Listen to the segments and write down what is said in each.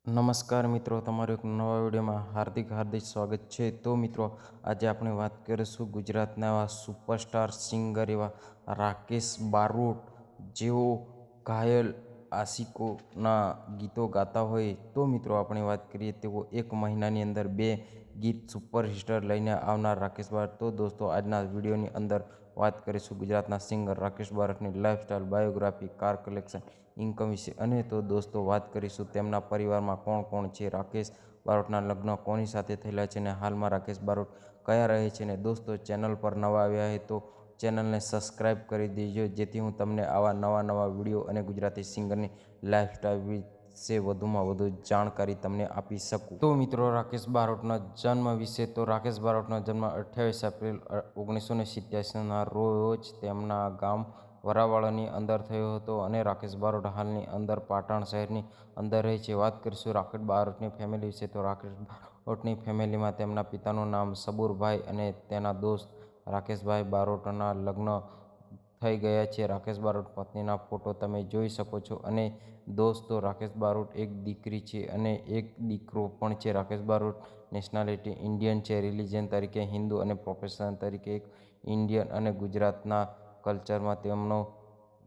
નમસ્કાર મિત્રો, તમારું એક નવા વિડીયોમાં હાર્દિક સ્વાગત છે। તો મિત્રો, આજે આપણે વાત કરીશું ગુજરાતના એવા સુપરસ્ટાર સિંગર એવા રાકેશ બારોટ, જેઓ ઘાયલ આશિકોના ગીતો ગાતા હોય। તો મિત્રો, આપણે વાત કરીએ, તેઓ એક મહિનાની અંદર 2 ગીત સુપરહિટ લઈને આવનાર રાકેશ બારોટ। તો દોસ્તો, આજના વિડીયોની અંદર વાત કરીશું ગુજરાતના સિંગર રાકેશ બારોટની lifestyle, biography, car collection, income વિશે। અને તો દોસ્તો, વાત કરીશું તેમના પરિવારમાં કોણ કોણ છે, રાકેશ બારોટના લગ્ન કોની સાથે થયેલા છે, અને હાલમાં રાકેશ બારોટ કયા રહે છે। અને દોસ્તો, ચેનલ પર નવા આવ્યા હોય તો ચેનલને સબસ્ક્રાઈબ કરી દેજો, જેથી હું તમને આવા નવા વિડીયો અને ગુજરાતી સિંગરની લાઇફસ્ટાઇલ વિશે વધુમાં વધુ જાણકારી તમને આપી શકું। તો મિત્રો, રાકેશ બારોટના જન્મ વિશે। તો રાકેશ બારોટનો જન્મ 28 એપ્રિલ 1987ના રોજ તેમના ગામ વરાવાળાની અંદર થયો હતો, અને રાકેશ બારોટ હાલની અંદર પાટણ શહેરની અંદર રહે છે। વાત કરીશું રાકેશ બારોટની ફેમિલી વિશે। તો રાકેશ બારોટની ફેમિલીમાં તેમના પિતાનું નામ સબુરભાઈ અને તેના દોસ્ત રાકેશભાઈ બારોટના લગ્ન થઈ ગયા છે। રાકેશ બારોટ પત્નીના ફોટો તમે જોઈ શકો છો। અને દોસ્તો, રાકેશ બારોટ એક દીકરી છે અને એક દીકરો પણ છે। રાકેશ બારોટ નેશનાલિટી ઇન્ડિયન છે, રિલિજન તરીકે હિન્દુ અને પ્રોફેશન તરીકે એક ઇન્ડિયન, અને ગુજરાતના કલ્ચરમાં તેમનો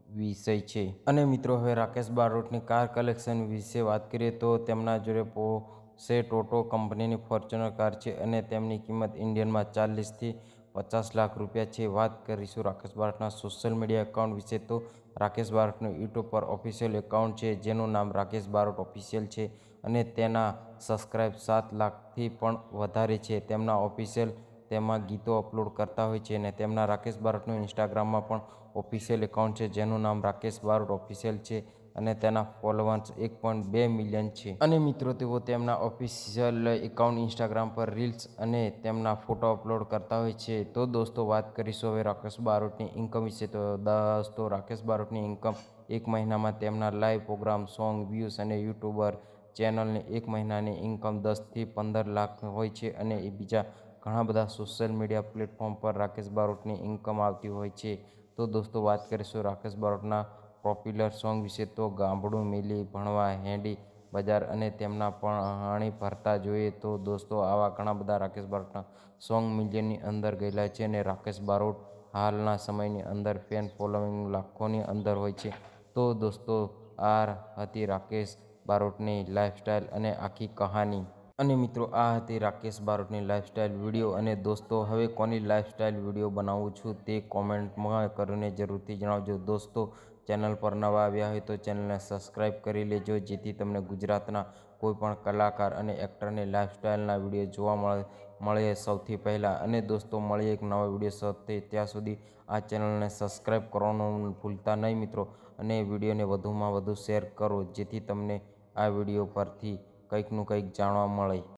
વિષય છે। અને મિત્રો, હવે રાકેશ બારોટની કાર કલેક્શન વિશે વાત કરીએ તો તેમના જોડે પોર્શે ટોટો કંપનીની ફોર્ચ્યુનર કાર છે, અને તેમની કિંમત ઇન્ડિયનમાં 40 થી 50 લાખ રૂપિયા છે। વાત કરીશું રાકેશ બારોટના સોશિયલ મીડિયા એકાઉન્ટ વિશે। તો રાકેશ બારોટનું યુટ્યુબ પર ઓફિશિયલ એકાઉન્ટ છે, જેનું નામ રાકેશ બારોટ ઓફિશિયલ છે, અને તેના સબસ્ક્રાઇબ 7 લાખથી પણ વધારે છે। તેમના ઓફિશિયલ તેમાં ગીતો અપલોડ કરતા હોય છે, અને તેમના રાકેશ બારોટનું ઇન્સ્ટાગ્રામમાં પણ ઓફિશિયલ એકાઉન્ટ છે, જેનું નામ રાકેશ બારોટ ઓફિશિયલ છે, અને તેના ફોલોવર્સ 1.2 મિલિયન છે। અને મિત્રો, તેઓ તેમના ઓફિશિયલ એકાઉન્ટ ઇન્સ્ટાગ્રામ પર રીલ્સ અને તેમના ફોટો અપલોડ કરતા હોય છે। તો દોસ્તો, વાત કરીશું હવે રાકેશ બારોટની ઇન્કમ વિશે। તો દોસ્તો, રાકેશ બારોટની ઇન્કમ એક મહિનામાં તેમના લાઈવ પ્રોગ્રામ, સોંગ, વ્યૂઝ અને યુટ્યુબર ચેનલની એક મહિનાની ઇન્કમ 10 થી 15 લાખ હોય છે, અને બીજા ઘણા બધા સોશિયલ મીડિયા પ્લેટફોર્મ પર રાકેશ બારોટની ઇન્કમ આવતી હોય છે। તો દોસ્તો, વાત કરીશું રાકેશ બારોટના પોપ્યુલર સોંગ વિશે। તો ગામડું મિલી, ભણવા, હેડી બજાર અને તેમના પાણી ભરતા જોઈએ। તો દોસ્તો, આવા ઘણા બધા રાકેશ બારોટના સોંગ મિલિયનની અંદર ગયેલા છે, અને રાકેશ બારોટ હાલના સમયની અંદર ફેન ફોલોઈંગ લાખોની અંદર હોય છે। તો દોસ્તો, આ હતી રાકેશ બારોટની લાઇફસ્ટાઇલ અને આખી કહાની। અને મિત્રો, આ હતી રાકેશ બારોટની લાઇફસ્ટાઇલ વિડીયો। અને દોસ્તો, હવે કોની લાઇફસ્ટાઇલ વિડીયો બનાવું છું તે કોમેન્ટમાં કરીને જરૂરથી જણાવજો। દોસ્તો, ચેનલ પર નવા આવ્યા હોય તો ચેનલને સબસ્ક્રાઈબ કરી લેજો, જેથી તમને ગુજરાતના કોઈપણ કલાકાર અને એક્ટરની લાઇફસ્ટાઇલના વિડીયો જોવા મળે સૌથી પહેલાં। અને દોસ્તો, મળીએ એક નવા વિડીયો સાથે, ત્યાં સુધી આ ચેનલને સબસ્ક્રાઈબ કરવાનું ભૂલતા નહીં મિત્રો, અને વિડીયોને વધુમાં વધુ શેર કરો, જેથી તમને આ વિડીયો પરથી કંઈકનું કંઈક જાણવા મળે।